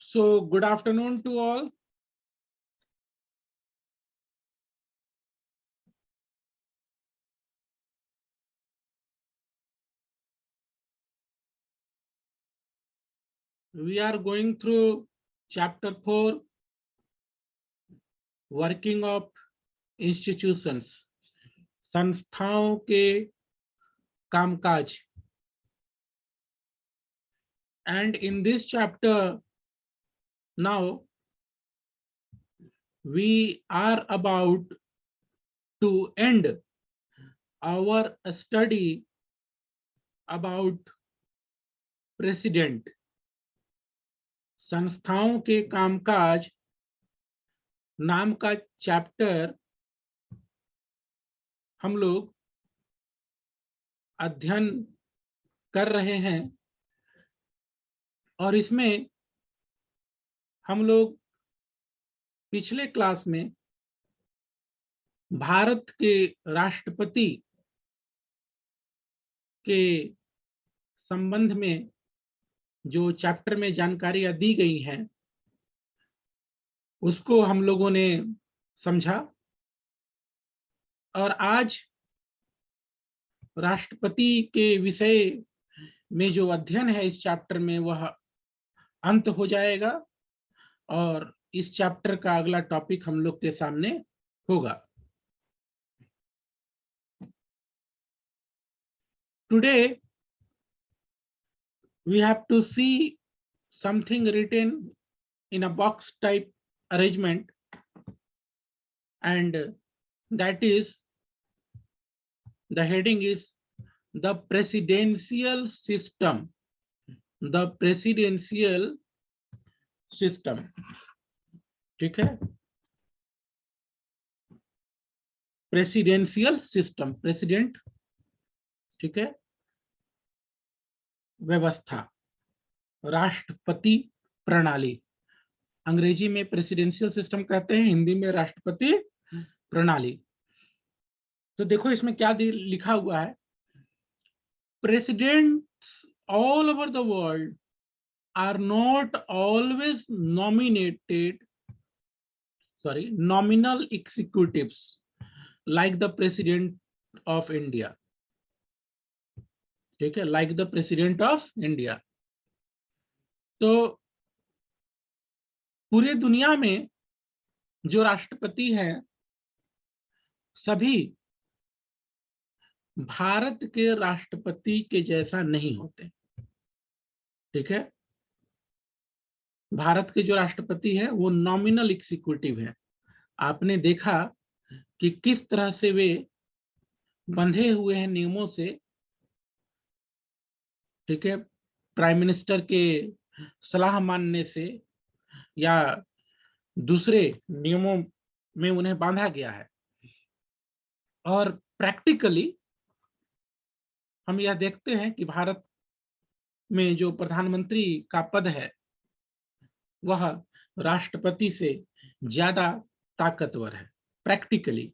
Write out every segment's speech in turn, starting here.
So good afternoon to all. We are going through chapter 4, working of institutions, संस्थाओं के कामकाज. And in this chapter, now we are about to end our study about president. संस्थाओं के कामकाज नाम का chapter हम लोग अध्ययन कर रहे हैं और इसमें हम लोग पिछले क्लास में भारत के राष्ट्रपति के संबंध में जो चैप्टर में जानकारियां दी गई हैं उसको हम लोगों ने समझा और आज राष्ट्रपति के विषय में जो अध्ययन है इस चैप्टर में वह अंत हो जाएगा और इस चैप्टर का अगला टॉपिक हम लोग के सामने होगा. Today we have to see something written in a box type arrangement, and that is, the heading is the presidential system. The presidential system. ठीक है, presidential system, president, ठीक है, व्यवस्था, राष्ट्रपति प्रणाली. अंग्रेजी में प्रेसिडेंशियल सिस्टम कहते हैं, हिंदी में राष्ट्रपति प्रणाली. तो देखो इसमें क्या लिखा हुआ है. Presidents all over the world are not always nominal executives like the president of India. ठीक है, like the president of India. तो पूरे दुनिया में जो राष्ट्रपति हैं सभी भारत के राष्ट्रपति के जैसा नहीं होते. ठीक है, भारत के जो राष्ट्रपति है वो नॉमिनल एग्जीक्यूटिव है. आपने देखा कि किस तरह से वे बंधे हुए हैं नियमों से. ठीक है, प्राइम मिनिस्टर के सलाह मानने से या दूसरे नियमों में उन्हें बांधा गया है. और प्रैक्टिकली हम यह देखते हैं कि भारत में जो प्रधानमंत्री का पद है वह राष्ट्रपति से ज्यादा ताकतवर है प्रैक्टिकली.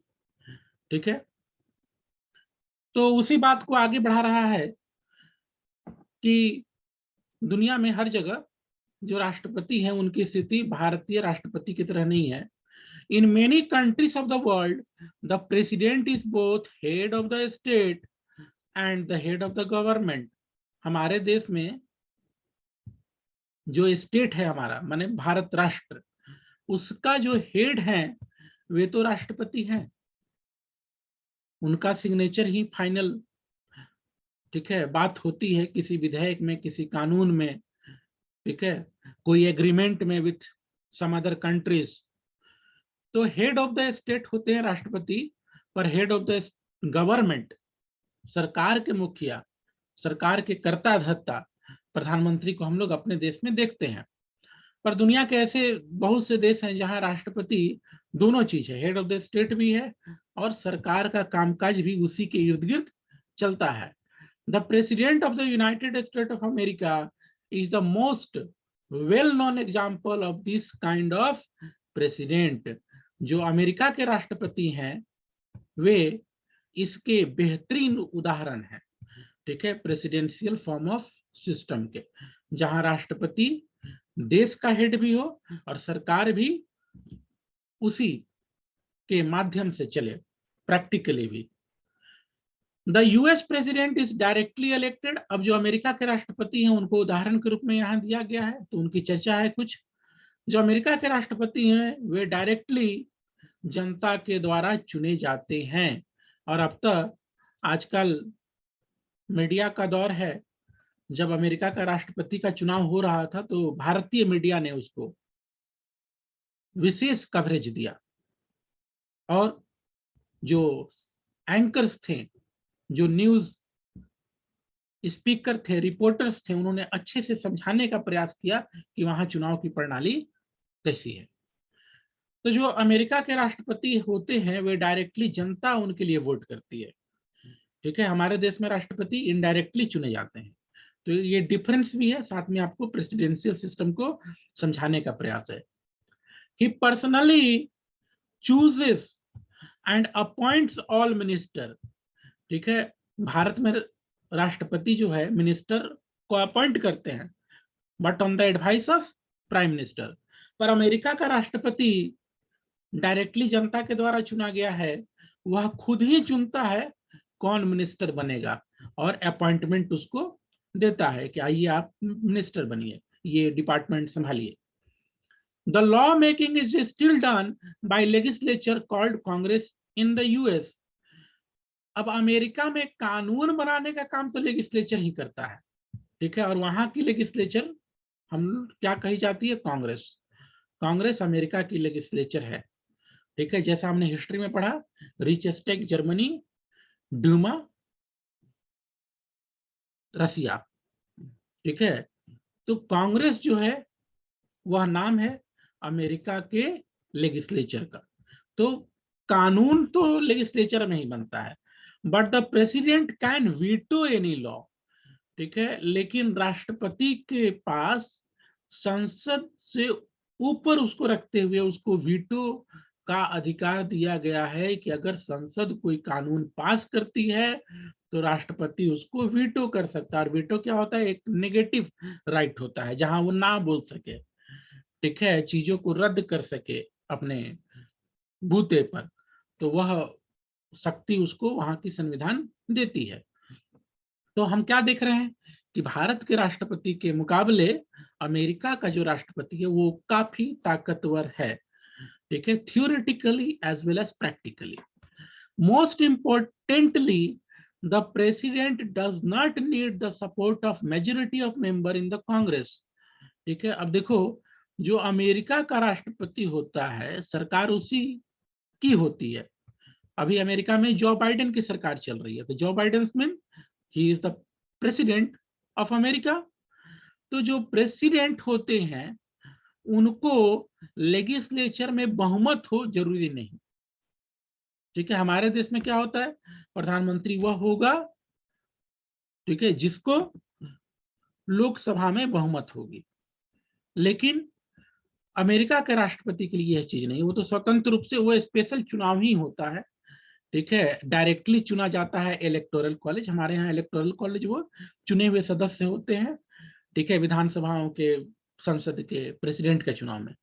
ठीक है, तो उसी बात को आगे बढ़ा रहा है कि दुनिया में हर जगह जो राष्ट्रपति हैं उनकी स्थिति भारतीय राष्ट्रपति की तरह नहीं है. In many countries of the world the president is both head of the state and the head of the government. हमारे देश में जो स्टेट है हमारा माने भारत राष्ट्र, उसका जो हेड है वे तो राष्ट्रपति हैं. उनका सिग्नेचर ही फाइनल, ठीक है, बात होती है किसी विधेयक में, किसी कानून में. ठीक है, कोई एग्रीमेंट में विथ सम अदर कंट्रीज. तो हेड ऑफ द स्टेट होते हैं राष्ट्रपति, पर हेड ऑफ द गवर्नमेंट, सरकार के मुखिया, सरकार के कर्ता धर्ता प्रधानमंत्री को हम लोग अपने देश में देखते हैं. पर दुनिया के ऐसे बहुत से देश हैं जहां राष्ट्रपति दोनों चीज है, हेड ऑफ द स्टेट भी है और सरकार का कामकाज भी उसी के इर्द गिर्द चलता है. The President of the United States of America is the most well-known example of this kind of president. जो अमेरिका के राष्ट्रपति हैं वे इसके बेहतरीन उदाहरण हैं. ठीक है, प्रेसिडेंशियल फॉर्म ऑफ सिस्टम के, जहां राष्ट्रपति देश का हेड भी हो और सरकार भी उसी के माध्यम से चले, प्रैक्टिकली भी। The US president is directly elected. अब जो अमेरिका के राष्ट्रपति हैं उनको उदाहरण के रूप में यहाँ दिया गया है, तो उनकी चर्चा है कुछ। जो अमेरिका के राष्ट्रपति हैं वे डायरेक्टली जनता के द्वारा चुने जाते हैं। और अब तक आजकल मीडिया का दौर है, जब अमेरिका का राष्ट्रपति का चुनाव हो रहा था तो भारतीय मीडिया ने उसको विशेष कवरेज दिया, और जो एंकर्स थे, जो न्यूज स्पीकर थे, रिपोर्टर्स थे, उन्होंने अच्छे से समझाने का प्रयास किया कि वहां चुनाव की प्रणाली कैसी है। तो जो अमेरिका के राष्ट्रपति होते हैं वे डायरेक्टली जनता उनके लिए वोट करती है, ठीक है। हमारे देश में राष्ट्रपति इनडायरेक्टली चुने जाते हैं। तो ये डिफरेंस भी है, साथ में आपको प्रेसिडेंशियल सिस्टम को समझाने का प्रयास है। He personally chooses and appoints all minister, ठीक है। भारत में राष्ट्रपति जो है मिनिस्टर को अपॉइंट करते हैं, but on the advice of prime minister. पर अमेरिका का राष्ट्रपति डायरेक्टली जनता के द्वारा चुना गया है, वह खुद ही चुनता है कौन मिनिस्टर बनेगा और अपॉइंटमेंट उसको देता है कि आइए आप मिनिस्टर बनिए, ये डिपार्टमेंट संभालिए। The law making is still done by legislature called Congress in the US. अब अमेरिका में कानून बनाने का काम तो लेजिस्लेचर ही करता है, ठीक है। और वहां की लेजिस्लेचर हम क्या कही जाती है? कांग्रेस। कांग्रेस अमेरिका की लेजिस्लेचर है, ठीक है। जैसा हमने हिस्ट्री में पढ़ा, रिचस्टेक जर्मनी, ड्यूमा रसिया, ठीक है। तो कांग्रेस जो है वह नाम है अमेरिका के लेजिस्लेचर का। तो कानून तो लेजिस्लेचर में ही बनता है, but the president can veto any law, ठीक है। लेकिन राष्ट्रपति के पास संसद से ऊपर उसको रखते हुए उसको वीटो का अधिकार दिया गया है कि अगर संसद कोई कानून पास करती है तो राष्ट्रपति उसको वीटो कर सकता है। और वीटो क्या होता है? एक नेगेटिव राइट होता है, जहां वो ना बोल सके, ठीक है, चीजों को रद्द कर सके अपने बूते पर, तो वह शक्ति उसको वहां की संविधान देती है। तो हम क्या देख रहे हैं कि भारत के राष्ट्रपति के मुकाबले अमेरिका का जो राष्ट्रपति है वो काफी ताकतवर है, ठीक है, theoretically as well as practically. Most importantly, the president does not need the support of majority of member in the Congress, ठीक है। अब देखो, जो अमेरिका का राष्ट्रपति होता है सरकार उसी की होती है। अभी अमेरिका में जो बाइडेन की सरकार चल रही है, तो Joe Biden mean he is the president of America. तो जो प्रेसिडेंट होते हैं उनको लेजिस्लेचर में बहुमत हो जरूरी नहीं, ठीक है। हमारे देश में क्या होता है? प्रधानमंत्री वह होगा, ठीक है, जिसको लोकसभा में बहुमत होगी। लेकिन अमेरिका के राष्ट्रपति के लिए यह चीज नहीं, वो तो स्वतंत्र रूप से वो स्पेशल चुनाव ही होता है, ठीक है। डायरेक्टली चुना जाता है इलेक्टोरल कॉलेज, हमारे यहाँ इलेक्टोरल कॉलेज वो चुने हुए सदस्य होते हैं, ठीक है, विधानसभाओं के, संसद के प्रेसिडेंट के चुनाव में।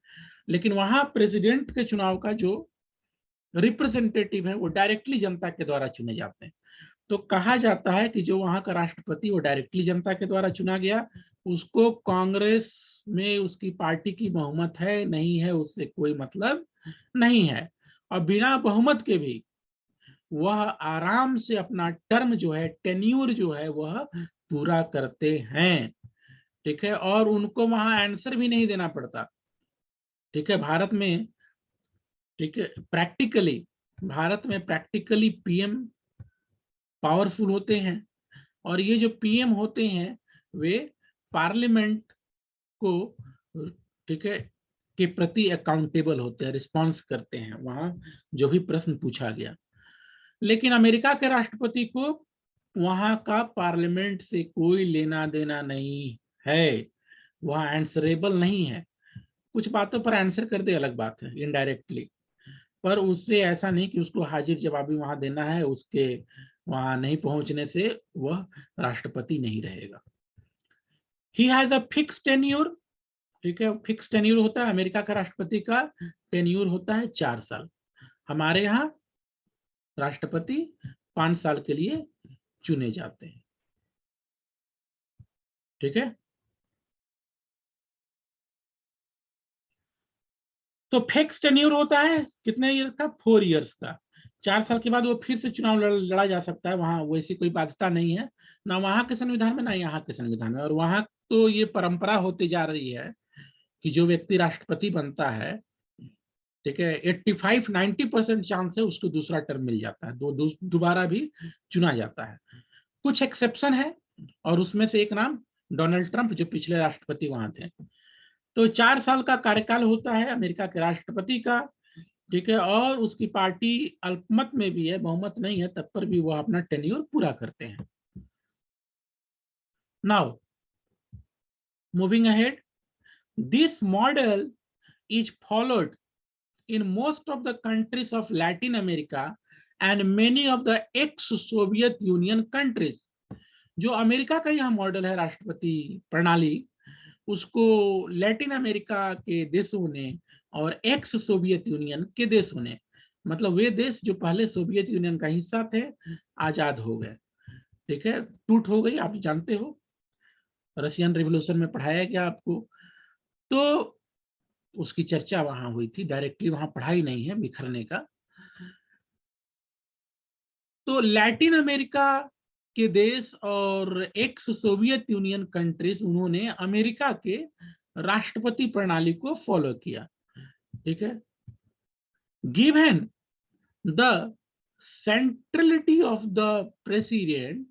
लेकिन वहां प्रेसिडेंट के चुनाव का जो रिप्रेजेंटेटिव है वो डायरेक्टली जनता के द्वारा चुने जाते हैं। तो कहा जाता है कि जो वहां का राष्ट्रपति वो डायरेक्टली जनता के द्वारा चुना गया, उसको कांग्रेस में उसकी पार्टी की बहुमत है नहीं है उससे कोई मतलब नहीं है, और बिना बहुमत के भी वह आराम से अपना टर्म जो है, टेन्यूर जो है, वह पूरा करते हैं, ठीक है। और उनको वहां आंसर भी नहीं देना पड़ता, ठीक है। भारत में, ठीक है, प्रैक्टिकली भारत में प्रैक्टिकली पीएम पावरफुल होते हैं, और ये जो पीएम होते हैं वे पार्लियामेंट को, ठीक है, के प्रति अकाउंटेबल होते हैं, रिस्पॉन्स करते हैं वहां जो भी प्रश्न पूछा गया। लेकिन अमेरिका के राष्ट्रपति को वहां का पार्लियामेंट से कोई लेना देना नहीं है, वह आंसरेबल नहीं है। कुछ बातों पर आंसर कर दे अलग बात है, इनडायरेक्टली, पर उससे ऐसा नहीं कि उसको हाजिर जवाबी वहां देना है, उसके वहां नहीं पहुंचने से वह राष्ट्रपति नहीं रहेगा। He has a fix tenure, ठीक है, फिक्स टेन्यूर होता है। अमेरिका का राष्ट्रपति का टेन्यूर होता है 4 साल। हमारे यहाँ राष्ट्रपति 5 साल के लिए चुने जाते हैं। ठीक है, तो फिक्स टेन्यूर होता है कितने ईयर का? 4 इयर्स का। 4 साल के बाद वो फिर से चुनाव लड़ा जा सकता है, वहां वैसी कोई बाध्यता नहीं है, ना वहां के संविधान में ना यहाँ के संविधान में। और वहां तो ये परंपरा होती जा रही है कि जो व्यक्ति राष्ट्रपति बनता है, ठीक है, 85-90% चांस है उसको दूसरा टर्म मिल जाता है, दोबारा भी चुना जाता है। कुछ एक्सेप्शन है, और उसमें से एक नाम डोनाल्ड ट्रंप, जो पिछले राष्ट्रपति वहां थे। तो 4 साल का कार्यकाल होता है अमेरिका के राष्ट्रपति का। ठीक है, और उसकी पार्टी अल्पमत में भी है, बहुमत नहीं है, तब पर भी वह अपना टेन्योर पूरा करते हैं। Now moving ahead, this model is followed in most of the countries of Latin America and many of the ex-Soviet Union countries। जो अमेरिका का यह मॉडल है राष्ट्रपति प्रणाली, उसको लैटिन अमेरिका के देशों ने और एक्स सोवियत यूनियन के देशों ने, मतलब वे देश जो पहले सोवियत यूनियन का हिस्सा थे, आजाद हो गए। ठीक है, टूट हो गई, आप जानते हो, रशियन रिवॉल्यूशन में पढ़ाया गया आपको। तो उसकी चर्चा वहां हुई थी, डायरेक्टली वहां पढ़ाई नहीं है, बिखरने का। तो लैटिन अमेरिका के देश और एक्स सोवियत यूनियन कंट्रीज, उन्होंने अमेरिका के राष्ट्रपति प्रणाली को फॉलो किया। ठीक है, given the centrality of the president,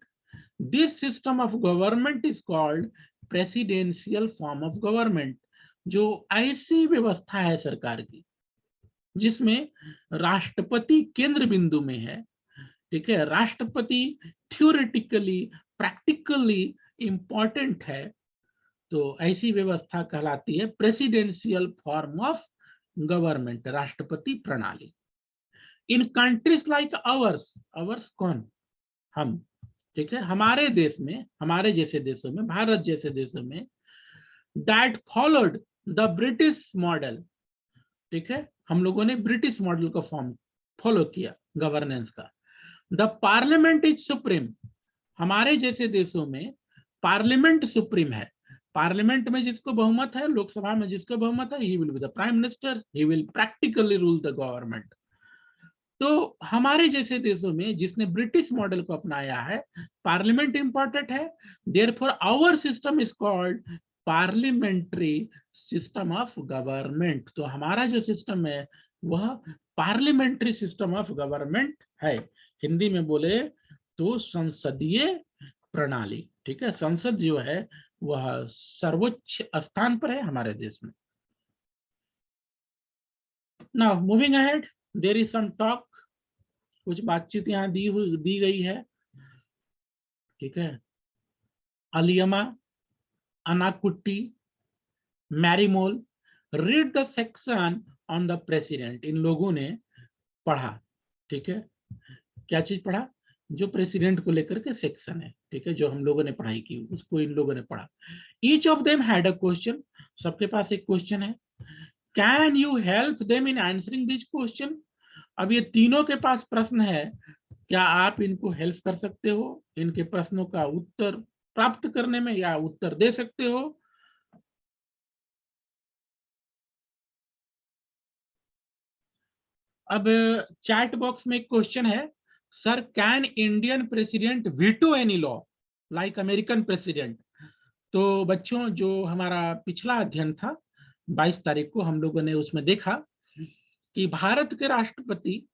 this system of government is called presidential form of government. जो ऐसी व्यवस्था है सरकार की जिसमें राष्ट्रपति केंद्र बिंदु में है, ठीक है, राष्ट्रपति थ्योरेटिकली प्रैक्टिकली इंपॉर्टेंट है, तो ऐसी व्यवस्था कहलाती है प्रेसिडेंशियल फॉर्म ऑफ गवर्नमेंट, राष्ट्रपति प्रणाली। इन कंट्रीज लाइक अवर्स, अवर्स कौन? हम। ठीक है, हमारे देश में, हमारे जैसे देशों में, भारत जैसे देशों में, that followed the British model. ठीक है, हम लोगों ने ब्रिटिश मॉडल का फॉर्म फॉलो किया गवर्नेंस का। The parliament is supreme. हमारे जैसे देशों में पार्लियामेंट सुप्रीम है। पार्लियामेंट में जिसको बहुमत है, लोकसभा में जिसको बहुमत है, he will be the prime minister, he will practically rule the government. तो हमारे जैसे देशों में जिसने ब्रिटिश मॉडल को अपनाया है, पार्लियामेंट इंपॉर्टेंट है, therefore our system is called parliamentary system of government. तो हमारा जो सिस्टम है वह पार्लियामेंट्री सिस्टम ऑफ गवर्नमेंट है। हिंदी में बोले तो संसदीय प्रणाली। ठीक है, संसद जो है वह सर्वोच्च स्थान पर है हमारे देश में। Now moving ahead, there is some talk, कुछ बातचीत यहाँ दी गई है। ठीक है, Aliyamma, Annakutty, Marymol, read the section on the president. इन लोगों ने पढ़ा। ठीक है, क्या चीज पढ़ा? जो प्रेसिडेंट को लेकर के सेक्शन है, ठीक है, जो हम लोगों ने पढ़ाई की, उसको इन लोगों ने पढ़ा। Each of them had a question, सबके पास एक क्वेश्चन है। Can you help them in answering this question? अब ये तीनों के पास प्रश्न है, क्या आप इनको हेल्प कर सकते हो इनके प्रश्नों का उत्तर प्राप्त करने में, या उत्तर दे सकते हो? अब चैट बॉक्स में एक क्वेश्चन है, sir can Indian president veto any law like American president? तो बच्चों, जो हमारा पिछला अध्ययन था 22 तारीख को, हम लोगों ने उसमें देखा कि भारत के राष्ट्रपति,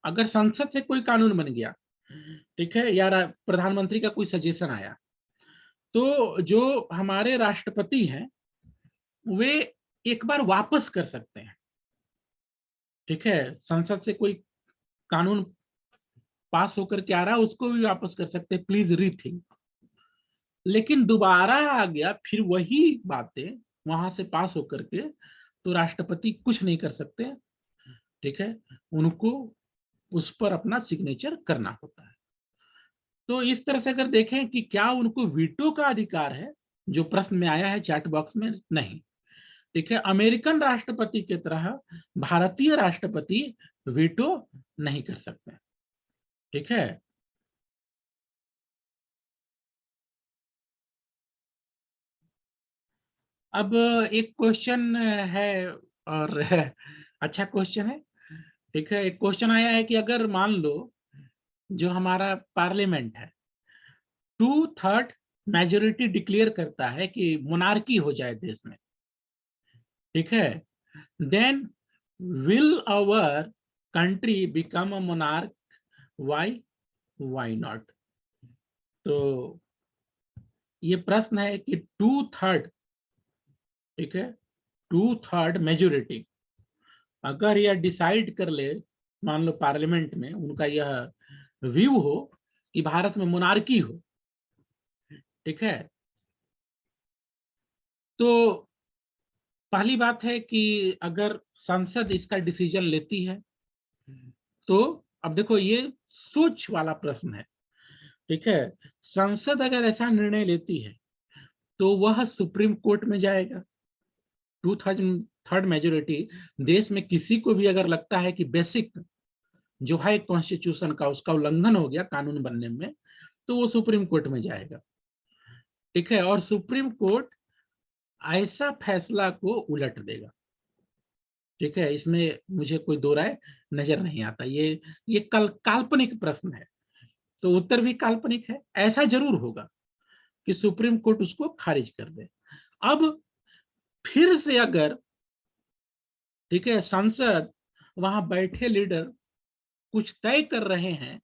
अगर संसद से कोई कानून बन गया, ठीक है, या प्रधानमंत्री का कोई सजेशन आया, तो जो हमारे राष्ट्रपति हैं वे एक बार वापस कर सकते हैं। ठीक है, संसद से कोई कानून पास होकर के आ रहा है, उसको भी वापस कर सकते हैं, प्लीज रीथिंक। लेकिन दोबारा आ गया फिर वही बातें वहां से पास होकर के, तो राष्ट्रपति कुछ नहीं कर सकते। ठीक है, उनको उस पर अपना सिग्नेचर करना होता है। तो इस तरह से अगर देखें कि क्या उनको वीटो का अधिकार है, जो प्रश्न में आया है चैट बॉक्स में, नहीं। ठीक है, अमेरिकन राष्ट्रपति की तरह भारतीय राष्ट्रपति वीटो नहीं कर सकते। ठीक है, अब एक क्वेश्चन है, और अच्छा क्वेश्चन है। ठीक है, एक क्वेश्चन आया है कि अगर मान लो जो हमारा पार्लियामेंट है 2/3 मेजोरिटी डिक्लेयर करता है कि मोनार्की हो जाए देश में, ठीक है, then will our country become a monarch, why not? तो ये प्रश्न है कि 2/3, ठीक है, 2/3 मेजोरिटी अगर यह डिसाइड कर ले, मान लो पार्लियामेंट में उनका यह व्यू हो कि भारत में मोनार्की हो, ठीक है, तो पहली बात है कि अगर संसद इसका डिसीजन लेती है तो, अब देखो ये सोच वाला प्रश्न है, ठीक है, संसद अगर ऐसा निर्णय लेती है तो वह सुप्रीम कोर्ट में जाएगा। 2/3 मेजोरिटी, देश में किसी को भी अगर लगता है कि बेसिक जो है कॉन्स्टिट्यूशन का उसका उल्लंघन हो गया कानून बनने में, तो वो सुप्रीम कोर्ट में जाएगा। ठीक है, और सुप्रीम कोर्ट ऐसा फैसला को उलट देगा। ठीक है, इसमें मुझे कोई दो राय नजर नहीं आता। ये काल्पनिक प्रश्न है, तो उत्तर भी काल्पनिक है। ऐसा जरूर होगा कि सुप्रीम कोर्ट उसको खारिज कर दे। अब फिर से अगर, ठीक है, संसद वहां बैठे लीडर कुछ तय कर रहे हैं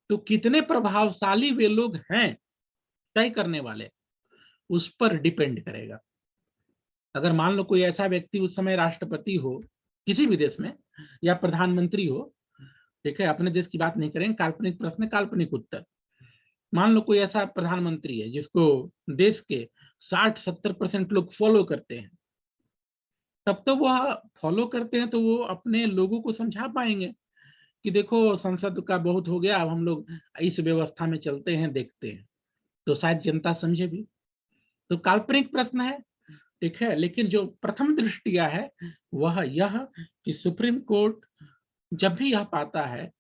तो कितने प्रभावशाली वे लोग हैं तय करने वाले, उस पर डिपेंड करेगा। अगर मान लो कोई ऐसा व्यक्ति उस समय राष्ट्रपति हो किसी भी देश में, या प्रधानमंत्री हो, ठीक है, अपने देश की बात नहीं करेंगे, काल्पनिक प्रश्न काल्पनिक उत्तर। मान लो कोई ऐसा प्रधानमंत्री है जिसको देश के 60-70% लोग फॉलो करते हैं, तब तो वह फॉलो करते हैं तो वो अपने लोगों को समझा पाएंगे कि देखो संसद का बहुत हो गया, अब हम लोग इस व्यवस्था में चलते हैं, देखते हैं, तो शायद जनता समझे भी। तो काल्पनिक प्रश्न है, ठीक है, लेकिन जो प्रथम दृष्टिया है वह यह कि सुप्रीम कोर्ट जब भी यह पाता है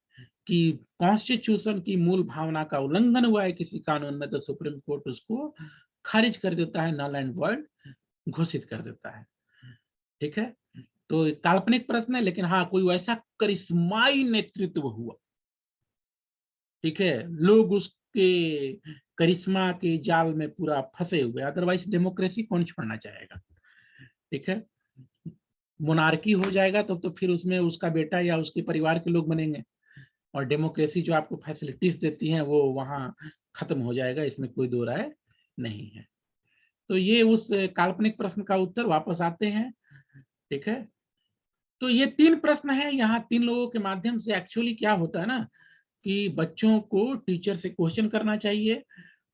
कि कॉन्स्टिट्यूशन की मूल भावना का उल्लंघन हुआ है किसी कानून में, तो सुप्रीम कोर्ट उसको खारिज कर देता है, नल एंड वॉइड घोषित कर देता है। ठीक है, तो काल्पनिक प्रश्न है, लेकिन हाँ कोई वैसा करिश्माई नेतृत्व हुआ, ठीक है, लोग उसके करिश्मा के जाल में पूरा फंसे हुए, अदरवाइज डेमोक्रेसी कौन छोड़ना चाहेगा। ठीक है, मोनार्की हो जाएगा तो फिर उसमें उसका बेटा या उसके परिवार के लोग बनेंगे, और डेमोक्रेसी जो आपको फैसिलिटीज देती हैं वो वहां खत्म हो जाएगा, इसमें कोई दो राय नहीं है। तो ये उस काल्पनिक प्रश्न का उत्तर। वापस आते हैं, ठीक है, तो ये 3 प्रश्न है। यहाँ 3 लोगों के माध्यम से एक्चुअली क्या होता है ना कि बच्चों को टीचर से क्वेश्चन करना चाहिए।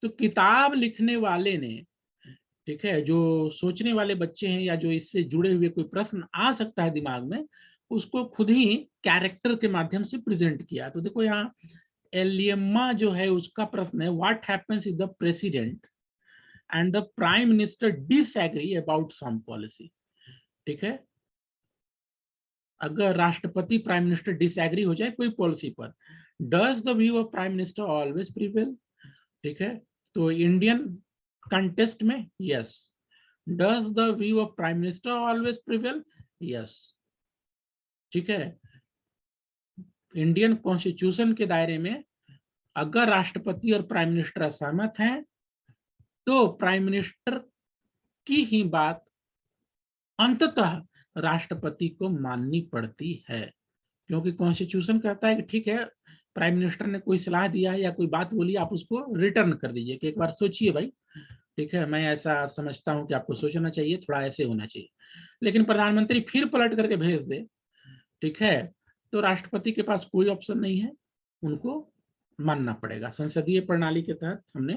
तो किताब लिखने वाले ने, ठीक है, जो सोचने वाले बच्चे हैं या जो इससे जुड़े हुए कोई प्रश्न आ सकता है दिमाग में, उसको खुद ही कैरेक्टर के माध्यम से प्रेजेंट किया। तो देखो यहाँ एलियम्मा जो है उसका प्रश्न है, what happens if the president and the prime minister disagree about some policy. ठीक है, अगर राष्ट्रपति प्राइम मिनिस्टर डिसएग्री हो जाए कोई पॉलिसी पर, does the view of prime minister always prevail. ठीक है, तो इंडियन कंटेस्ट में yes, does the view of prime minister always prevail, yes. ठीक है, इंडियन कॉन्स्टिट्यूशन के दायरे में अगर राष्ट्रपति और प्राइम मिनिस्टर असहमत हैं तो प्राइम मिनिस्टर की ही बात अंततः राष्ट्रपति को माननी पड़ती है, क्योंकि कॉन्स्टिट्यूशन कहता है कि ठीक है, प्राइम मिनिस्टर ने कोई सलाह दिया है या कोई बात बोली, आप उसको रिटर्न कर दीजिए कि एक बार सोचिए भाई, ठीक है, मैं ऐसा समझता हूं कि आपको सोचना चाहिए, थोड़ा ऐसे होना चाहिए। लेकिन प्रधानमंत्री फिर पलट करके भेज दे, ठीक है, तो राष्ट्रपति के पास कोई ऑप्शन नहीं है, उनको मानना पड़ेगा। संसदीय प्रणाली के तहत हमने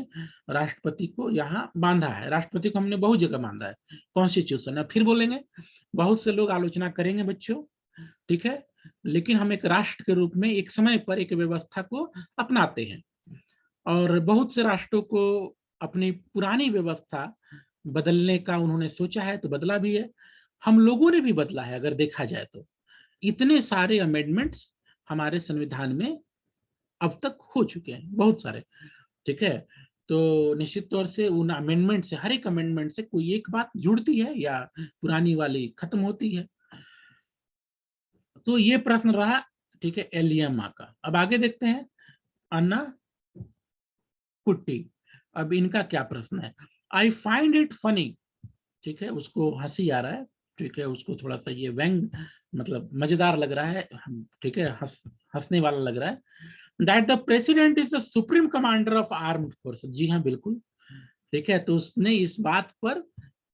राष्ट्रपति को यहाँ बांधा है, राष्ट्रपति को हमने बहुत जगह बांधा है कॉन्स्टिट्यूशन है। फिर बोलेंगे, बहुत से लोग आलोचना करेंगे बच्चों, ठीक है, लेकिन हम एक राष्ट्र के रूप में एक समय पर एक व्यवस्था को अपनाते हैं, और बहुत से राष्ट्रों को अपनी पुरानी व्यवस्था बदलने का उन्होंने सोचा है तो बदला भी है, हम लोगों ने भी बदला है। अगर देखा जाए तो इतने सारे अमेंडमेंट्स हमारे संविधान में अब तक हो चुके हैं, बहुत सारे। ठीक है, तो निश्चित तौर से उन अमेंडमेंट से, हर एक अमेंडमेंट से कोई एक बात जुड़ती है या पुरानी वाली खत्म होती है। तो ये प्रश्न रहा, ठीक है, एलियमा का। अब आगे देखते हैं अन्ना कुट्टी। अब इनका क्या प्रश्न है? आई फाइंड इट फनी, ठीक है, उसको हंसी आ रहा है, ठीक है, उसको थोड़ा सा ये व्यंग मतलब मजेदार लग रहा है, ठीक है, हंसने वाला लग रहा है। That the president is the supreme commander of armed force. जी हाँ, बिल्कुल, ठीक है। तो उसने इस बात पर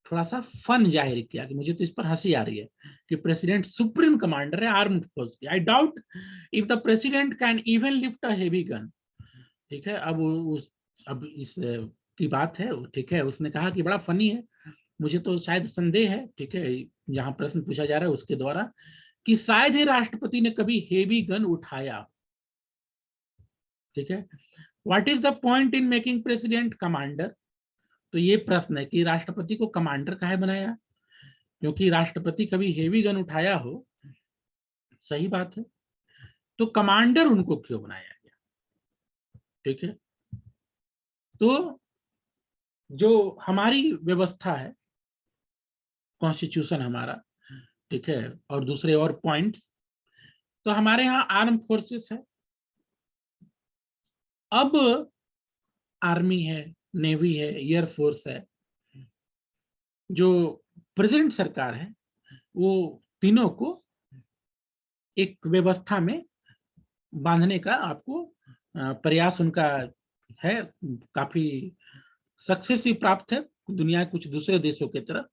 थोड़ा सा फन जाहिर किया कि मुझे तो इस पर हंसी आ रही है कि प्रेसिडेंट सुप्रीम कमांडर है आर्म्ड फोर्स की। I doubt if the president can even lift a heavy gun. ठीक है, अब इस की बात है, ठीक है, उसने कहा कि बड़ा फनी है, मुझे तो शायद संदेह है, ठीक है, यहाँ प्रश्न पूछा जा रहा है उसके द्वारा कि शायद ही राष्ट्रपति ने कभी हेवी गन उठाया। ठीक है, what is the point in making president commander? तो ये प्रश्न है कि राष्ट्रपति को कमांडर काहे बनाया, क्योंकि राष्ट्रपति कभी हेवी गन उठाया हो, सही बात है, तो कमांडर उनको क्यों बनाया गया? ठीक है, तो जो हमारी व्यवस्था है, कॉन्स्टिट्यूशन हमारा, ठीक है, और दूसरे और पॉइंट्स, तो हमारे यहाँ आर्म फोर्सेस है। अब आर्मी है, नेवी है, एयरफोर्स है, जो प्रेसिडेंट सरकार है, वो तीनों को एक व्यवस्था में बांधने का आपको प्रयास उनका है, काफी सक्सेस भी प्राप्त है दुनिया के कुछ दूसरे देशों की तरह।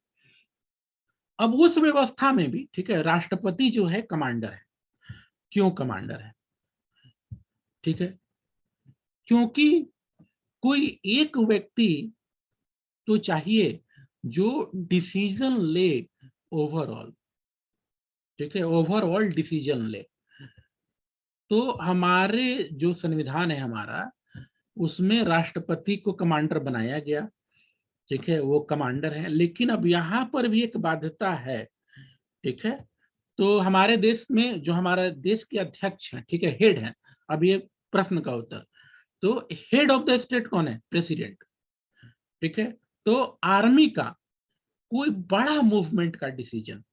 अब उस व्यवस्था में भी, ठीक है, राष्ट्रपति जो है कमांडर है। क्यों कमांडर है? ठीक है, क्योंकि कोई एक व्यक्ति तो चाहिए जो डिसीजन ले ओवरऑल, ठीक है, ओवरऑल डिसीजन ले। तो हमारे जो संविधान है हमारा, उसमें राष्ट्रपति को कमांडर बनाया गया, ठीक है, वो कमांडर है। लेकिन अब यहाँ पर भी एक बाध्यता है, ठीक है, तो हमारे देश में जो हमारा देश के अध्यक्ष हैं, ठीक है, हेड हैं, अब ये प्रश्न का उत्तर, तो हेड ऑफ द स्टेट कौन है? प्रेसिडेंट। ठीक है, तो आर्मी का कोई बड़ा मूवमेंट का डिसीजन,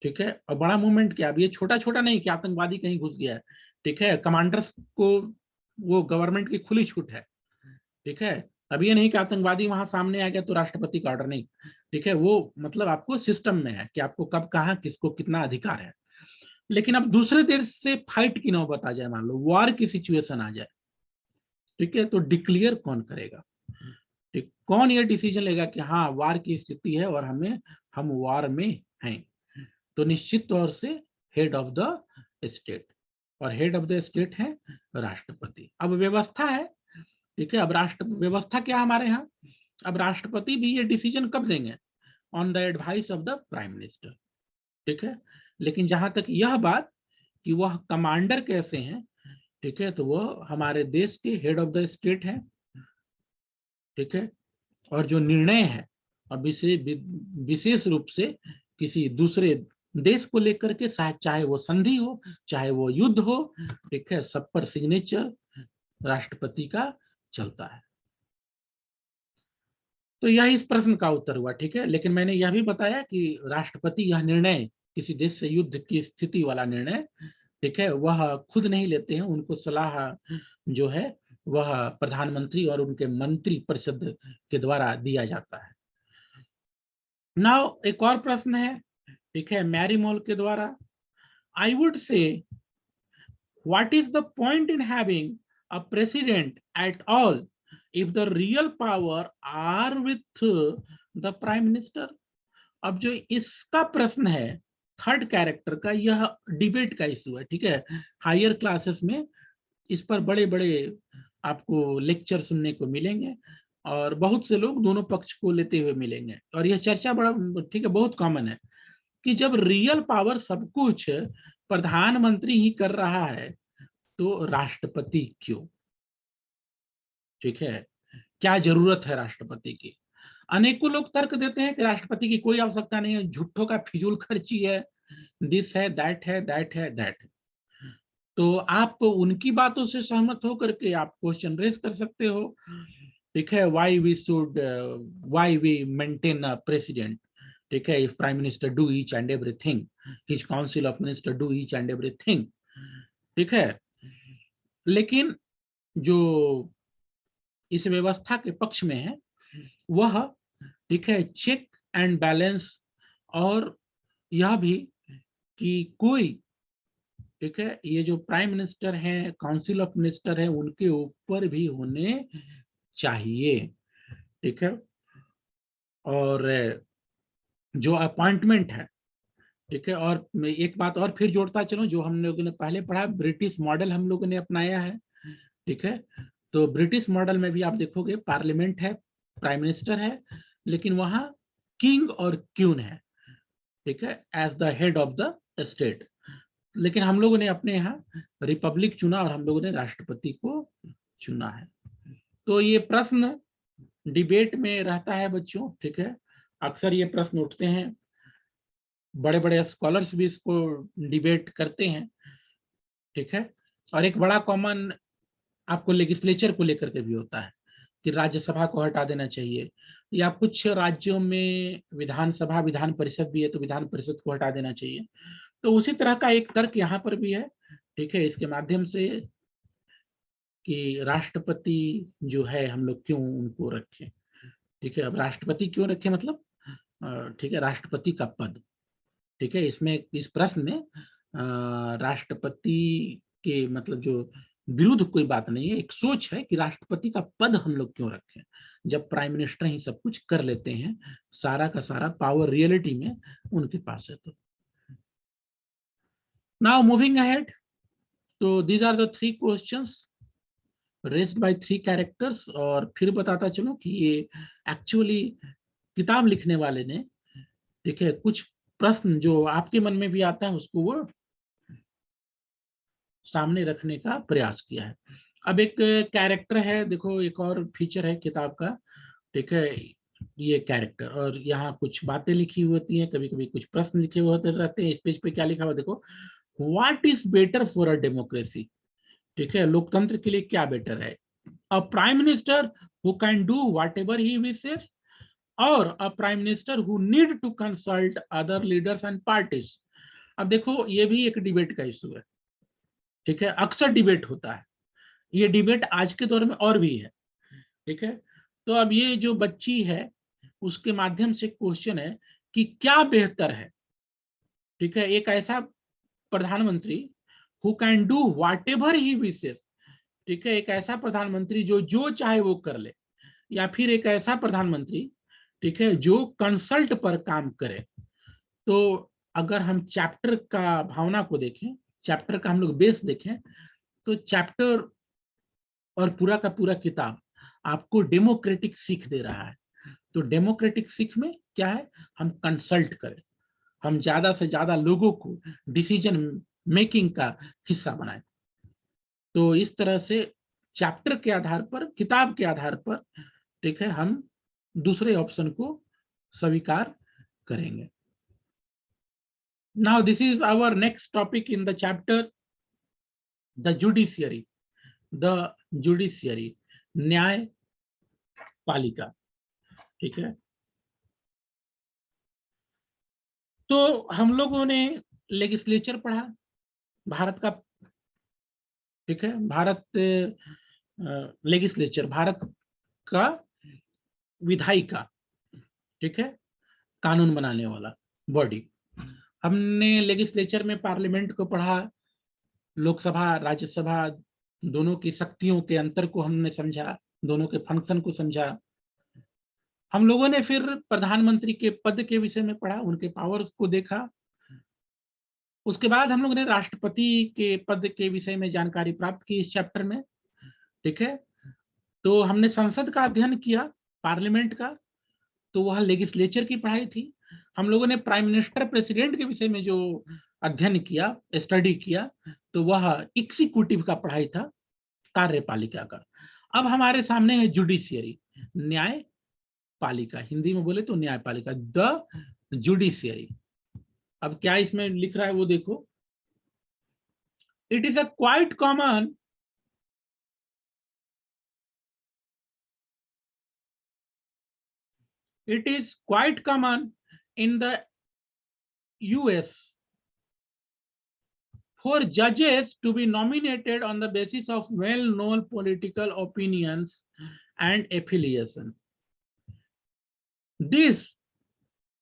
ठीक है, और बड़ा मूवमेंट क्या, अब ये छोटा छोटा नहीं कि आतंकवादी कहीं घुस गया है, ठीक है, कमांडर्स को वो गवर्नमेंट की खुली छूट है, ठीक है, अब ये नहीं कि आतंकवादी वहां सामने आ गया तो राष्ट्रपति का ऑर्डर नहीं, ठीक है, वो मतलब आपको सिस्टम में है कि आपको कब कहाँ किसको कितना अधिकार है। लेकिन अब दूसरे देश से फाइट की नौबत आ जाए, मान लो वॉर की सिचुएशन आ जाए, ठीक है, तो डिक्लेयर कौन करेगा? ठीक, कौन ये डिसीजन लेगा कि हाँ वार की स्थिति है और हम वार में हैं? तो निश्चित तौर से हेड ऑफ द स्टेट, और हेड ऑफ द स्टेट है राष्ट्रपति। अब व्यवस्था है, ठीक है, अब राष्ट्र व्यवस्था क्या हमारे यहाँ, अब राष्ट्रपति भी ये डिसीजन कब देंगे? On the advice of the prime minister. ठीक है, लेकिन जहां तक यह बात कि वह कमांडर कैसे हैं, ठीक है, तो वह हमारे देश के हेड ऑफ द स्टेट है, ठीक है, और जो निर्णय है अब इसे विशेष रूप से किसी दूसरे देश को लेकर के, चाहे वो संधि हो चाहे वो युद्ध हो, ठीक है, सब पर सिग्नेचर राष्ट्रपति का चलता है। तो यह इस प्रश्न का उत्तर हुआ, ठीक है, लेकिन मैंने यह भी बताया कि राष्ट्रपति यह निर्णय, किसी देश से युद्ध की स्थिति वाला निर्णय, ठीक है, वह खुद नहीं लेते हैं, उनको सलाह जो है वह प्रधानमंत्री और उनके मंत्री परिषद के द्वारा दिया जाता है। नाउ एक और प्रश्न है, ठीक है, मैरी मॉल के द्वारा, I would say what is the point in having a president at all if the real power are with the prime minister? अब जो इसका प्रश्न है थर्ड कैरेक्टर का, यह डिबेट का इशू है, ठीक है, हायर क्लासेस में इस पर बड़े बड़े आपको लेक्चर सुनने को मिलेंगे और बहुत से लोग दोनों पक्ष को लेते हुए मिलेंगे, और यह चर्चा बड़ा, ठीक है, बहुत कॉमन है कि जब रियल पावर सब कुछ प्रधानमंत्री ही कर रहा है तो राष्ट्रपति क्यों? ठीक है, क्या जरूरत है राष्ट्रपति की? अनेकों लोग तर्क देते हैं कि राष्ट्रपति की कोई आवश्यकता नहीं है, झूठों का फिजूल खर्ची है, दिस है, दैट है, दैट है, दैट है। तो आप उनकी बातों से सहमत होकर के आप क्वेश्चन रेज कर सकते हो, ठीक है, why we maintain a president, ठीक है, if prime minister do each and everything, his council of minister do each and everything, ठीक है। लेकिन जो इस व्यवस्था के पक्ष में है वह, ठीक है, चेक एंड बैलेंस, और यह भी कि कोई, ठीक है, ये जो प्राइम मिनिस्टर हैं, काउंसिल ऑफ मिनिस्टर है, उनके ऊपर भी होने चाहिए, ठीक है। और जो अपॉइंटमेंट है, ठीक है, और मैं एक बात और फिर जोड़ता चलूं, जो हम लोगों ने पहले पढ़ा, ब्रिटिश मॉडल हम लोगों ने अपनाया है, ठीक है। तो ब्रिटिश मॉडल में भी आप देखोगे पार्लियामेंट है, प्राइम मिनिस्टर है, लेकिन वहां किंग और क्वीन है, ठीक है, as the head of the state. लेकिन हम लोगों ने अपने यहाँ रिपब्लिक चुना और हम लोगों ने राष्ट्रपति को चुना है। तो ये प्रश्न डिबेट में रहता है बच्चों, ठीक है, अक्सर ये प्रश्न उठते हैं, बड़े बड़े स्कॉलर्स भी इसको डिबेट करते हैं, ठीक है। और एक बड़ा कॉमन आपको लेजिस्लेचर को लेकर के भी होता है कि राज्यसभा को हटा देना चाहिए, या कुछ राज्यों में विधानसभा, विधान परिषद भी है तो विधान परिषद को हटा देना चाहिए। तो उसी तरह का एक तर्क यहाँ पर भी है, ठीक है, इसके माध्यम से कि राष्ट्रपति जो है हम लोग क्यों उनको रखें, ठीक है। अब राष्ट्रपति क्यों रखें मतलब, ठीक है, राष्ट्रपति का पद, ठीक है, इसमें इस प्रश्न में राष्ट्रपति के मतलब जो विरुद्ध कोई बात नहीं है, एक सोच है कि राष्ट्रपति का पद हम लोग क्यों रखें जब प्राइम मिनिस्टर ही सब कुछ कर लेते हैं, सारा का सारा पावर रियलिटी में उनके पास है। तो नाउ मूविंग अहेड, तो these are the 3 questions raised by 3 characters. और फिर बताता चलो कि ये एक्चुअली किताब लिखने वाले ने, ठीक है, कुछ प्रश्न जो आपके मन में भी आता है उसको वो सामने रखने का प्रयास किया है। अब एक कैरेक्टर है, देखो एक और फीचर है किताब का, ठीक है, ये कैरेक्टर, और यहाँ कुछ बातें लिखी होती हैं, कभी कभी कुछ प्रश्न लिखे हुए होते रहते हैं। इस पेज पे क्या लिखा हुआ देखो, what is better for a democracy, ठीक है, लोकतंत्र के लिए क्या बेटर है, a prime minister who can do whatever he wishes, और a prime minister who need to consult other leaders and parties. अब देखो ये भी एक डिबेट का इशू है, ठीक है, अक्सर डिबेट होता है, ये डिबेट आज के दौर में और भी है, ठीक है। तो अब ये जो बच्ची है उसके माध्यम से क्वेश्चन है कि क्या बेहतर है, ठीक है, एक ऐसा प्रधानमंत्री who can do whatever he wishes, ठीक है, एक ऐसा प्रधानमंत्री जो जो चाहे वो कर ले, या फिर एक ऐसा प्रधानमंत्री, ठीक है, जो कंसल्ट पर काम करे। तो अगर हम चैप्टर का भावना को देखें, चैप्टर का हम लोग बेस देखें, तो चैप्टर और पूरा का पूरा किताब आपको डेमोक्रेटिक सीख दे रहा है। तो डेमोक्रेटिक सीख में क्या है, हम कंसल्ट करें, हम ज्यादा से ज्यादा लोगों को डिसीजन मेकिंग का हिस्सा बनाएं। तो इस तरह से चैप्टर के आधार पर, किताब के आधार पर, ठीक है, हम दूसरे ऑप्शन को स्वीकार करेंगे। Now this is our next topic in the chapter, the judiciary, the judiciary, न्यायपालिका, ठीक है। तो हम लोगों ने लेजिस्लेचर पढ़ा भारत का, ठीक है, भारत लेजिस्लेचर, भारत का विधायिका, ठीक है, कानून बनाने वाला बॉडी। हमने लेजिस्लेचर में पार्लियामेंट को पढ़ा, लोकसभा राज्यसभा दोनों की शक्तियों के अंतर को हमने समझा, दोनों के फंक्शन को समझा। हम लोगों ने फिर प्रधानमंत्री के पद के विषय में पढ़ा, उनके पावर्स को देखा। उसके बाद हम लोगों ने राष्ट्रपति के पद के विषय में जानकारी प्राप्त की इस चैप्टर में, ठीक है। तो हमने संसद का अध्ययन किया, पार्लियामेंट का, तो वह लेजिस्लेचर की पढ़ाई थी। हम लोगों ने प्राइम मिनिस्टर प्रेसिडेंट के विषय में जो अध्ययन किया, स्टडी किया, तो वह एग्जीक्यूटिव का पढ़ाई था, कार्यपालिका का। अब हमारे सामने है जुडिशियरी, न्यायपालिका, पालिका, हिंदी में बोले तो न्यायपालिका, द जुडिशियरी। अब क्या इसमें लिख रहा है वो देखो, it is a quite common it is quite common in the US for judges to be nominated on the basis of well-known political opinions and affiliations. This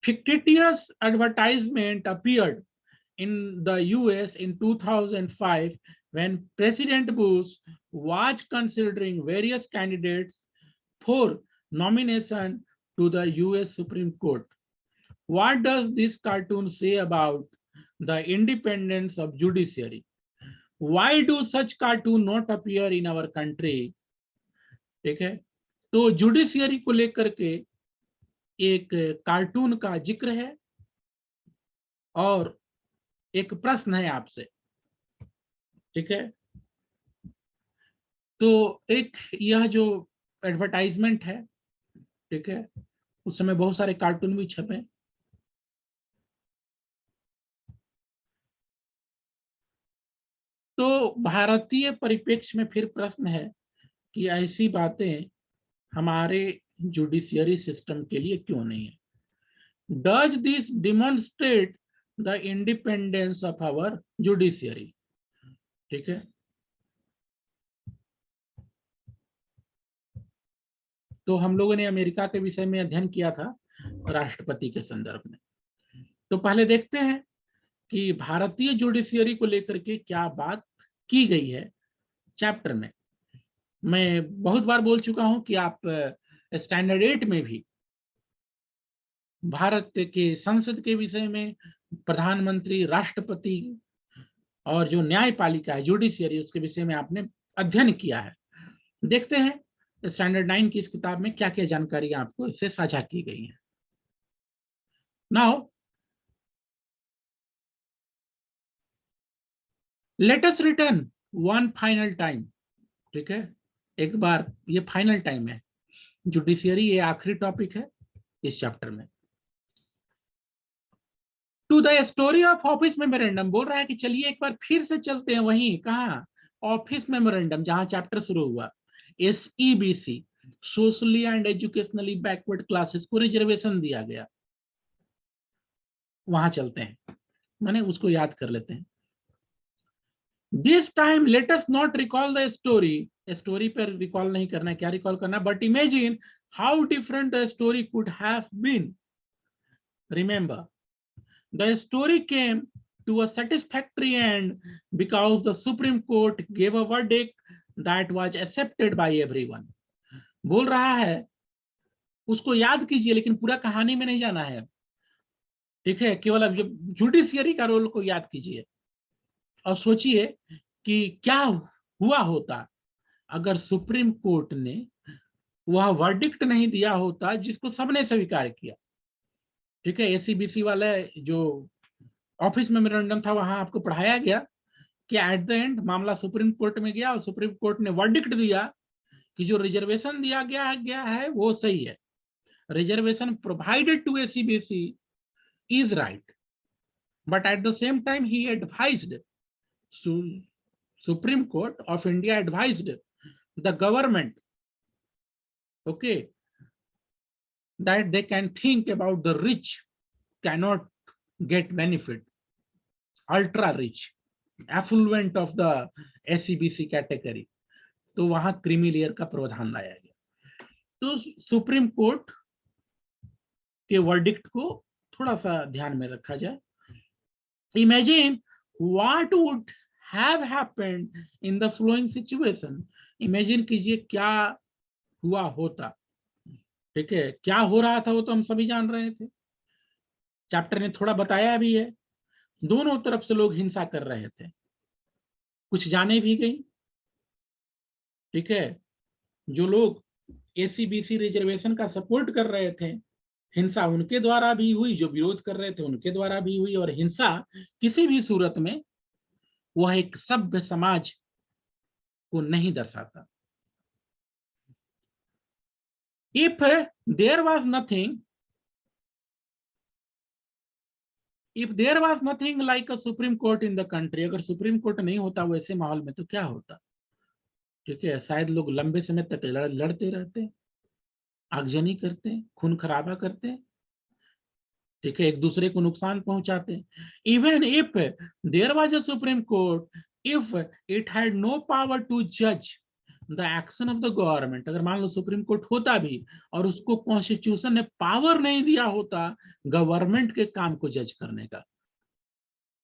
fictitious advertisement appeared in the US in 2005 when President Bush was considering various candidates for nomination to the US Supreme Court. What does this cartoon say about the independence of judiciary? Why do such cartoon not appear in our country? ठीक है, तो judiciary को लेकर के एक cartoon का जिक्र है और एक प्रश्न है आपसे, ठीक है। तो एक यह जो एडवर्टाइजमेंट है, ठीक है, उस समय बहुत सारे कार्टून भी छपे। तो भारतीय परिप्रेक्ष्य में फिर प्रश्न है कि ऐसी बातें हमारे जुडिशियरी सिस्टम के लिए क्यों नहीं है? Does this demonstrate the independence of our judiciary? ठीक है, तो हम लोगों ने अमेरिका के विषय में अध्ययन किया था राष्ट्रपति के संदर्भ में। तो पहले देखते हैं कि भारतीय जुडिशियरी को लेकर के क्या बात की गई है चैप्टर में। मैं बहुत बार बोल चुका हूं कि आप स्टैंडर्ड 8 में भी भारत के संसद के विषय में, प्रधानमंत्री, राष्ट्रपति और जो न्यायपालिका है जुडिशियरी, उसके विषय में आपने अध्ययन किया है। देखते हैं स्टैंडर्ड 9 की इस किताब में क्या क्या जानकारी आपको इससे साझा की गई है। Now let us return one final time, ठीक है, एक बार, ये फाइनल टाइम है, जुडिशियरी ये आखिरी टॉपिक है इस चैप्टर में। To the story of office memorandum, बोल रहा है कि चलिए एक बार फिर से चलते हैं वहीं, कहा, ऑफिस मेमोरेंडम, जहां चैप्टर शुरू हुआ। SEBC, socially and educationally backward classes को रिजर्वेशन दिया गया, वहां चलते हैं, माने उसको याद कर लेते हैं। This time let us not recall the story, story पर रिकॉल नहीं करना, क्या रिकॉल करना, but imagine how different the story could have been. Remember, the story came to a satisfactory end because the Supreme Court gave a verdict that was accepted by everyone. बोल रहा है उसको याद कीजिए लेकिन पूरा कहानी में नहीं जाना है, ठीक है, केवल अब जुडिशियरी का रोल को याद कीजिए और सोचिए कि क्या हुआ होता अगर सुप्रीम कोर्ट ने वह वर्डिक्ट नहीं दिया होता जिसको सबने स्वीकार किया। ठीक है, SEBC वाला जो ऑफिस मेमोरेंडम था वहां आपको पढ़ाया गया कि एट द एंड मामला सुप्रीम कोर्ट में गया और सुप्रीम कोर्ट ने वर्डिक्ट दिया कि जो रिजर्वेशन दिया गया है वो सही है, reservation provided to SEBC is right, but at the same time he advised, Supreme Court of India advised the government, okay, that they can think about the rich cannot get benefit, ultra rich, affluent of the SEBC category, तो वहां creamy layer का प्रावधान लाया गया। तो supreme court के verdict को थोड़ा सा ध्यान में रखा जाए। Imagine what would have happened in the flowing situation, imagine कीजिए क्या हुआ होता, ठीक है, क्या हो रहा था वो तो हम सभी जान रहे थे, चैप्टर ने थोड़ा बताया भी है। दोनों तरफ से लोग हिंसा कर रहे थे, कुछ जाने भी गई, ठीक है, जो लोग SEBC रिजर्वेशन का सपोर्ट कर रहे थे हिंसा उनके द्वारा भी हुई, जो विरोध कर रहे थे उनके द्वारा भी हुई, और हिंसा किसी भी सूरत में वह एक सभ्य समाज को नहीं दर्शाता। If there was nothing, if there was nothing like a supreme court in the country, अगर सुप्रीम कोर्ट नहीं होता वैसे माहौल में तो क्या होता? ठीक है, शायद लोग लंबे समय तक लड़ते रहते, आगजनी करते, खून खराबा करते, ठीक है, एक दूसरे को नुकसान पहुंचाते। Even if there was a supreme court, if it had no power to जज the action of the government, अगर मान लो सुप्रीम कोर्ट होता भी और उसको कॉन्स्टिट्यूशन ने पावर नहीं दिया होता गवर्नमेंट के काम को जज करने का,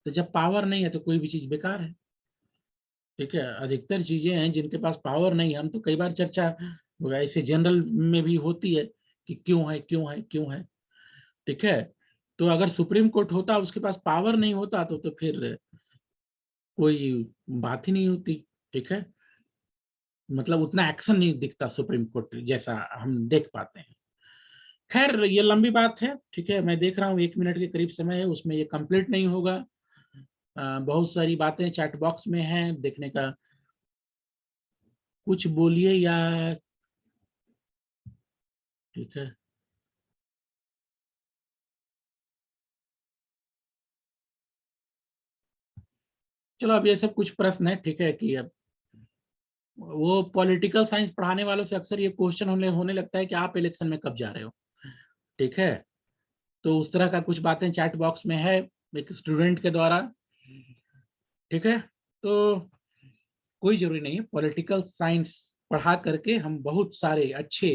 तो जब पावर नहीं है तो कोई भी चीज बेकार है। ठीक है, अधिकतर चीजें हैं जिनके पास पावर नहीं है, हम तो कई बार चर्चा ऐसे जनरल में भी होती है कि क्यों है क्यों है क्यों है। ठीक है, तो अगर सुप्रीम कोर्ट होता उसके पास पावर नहीं होता तो फिर कोई बात ही नहीं होती। ठीक है, मतलब उतना एक्शन नहीं दिखता सुप्रीम कोर्ट जैसा हम देख पाते हैं। खैर ये लंबी बात है, ठीक है, मैं देख रहा हूँ 1 मिनट के करीब समय है, उसमें ये कंप्लीट नहीं होगा। बहुत सारी बातें चैट बॉक्स में हैं देखने का, कुछ बोलिए या। ठीक है, चलो अब ये सब कुछ प्रश्न है, ठीक है, कि अब वो पॉलिटिकल साइंस पढ़ाने वालों से अक्सर ये क्वेश्चन होने लगता है कि आप इलेक्शन में कब जा रहे हो। ठीक है, तो उस तरह का कुछ बातें चैट बॉक्स में है एक स्टूडेंट के द्वारा। ठीक है, तो कोई जरूरी नहीं है, पॉलिटिकल साइंस पढ़ा करके हम बहुत सारे अच्छे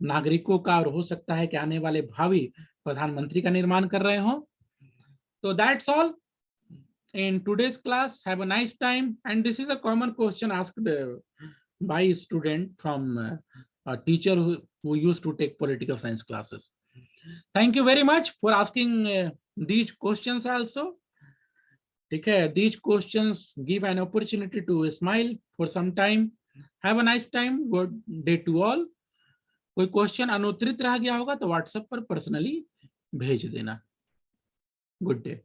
नागरिकों का और हो सकता है कि आने वाले भावी प्रधानमंत्री का निर्माण कर रहे हो। तो that's all in today's class. Have a nice time. And this is a common question asked by a student from a teacher who used to take political science classes. Thank you very much for asking these questions also. Okay, these questions give an opportunity to smile for some time. Have a nice time. Good day to all. कोई question अनुत्तरित रह गया होगा तो WhatsApp पर personally भेज देना। Good day.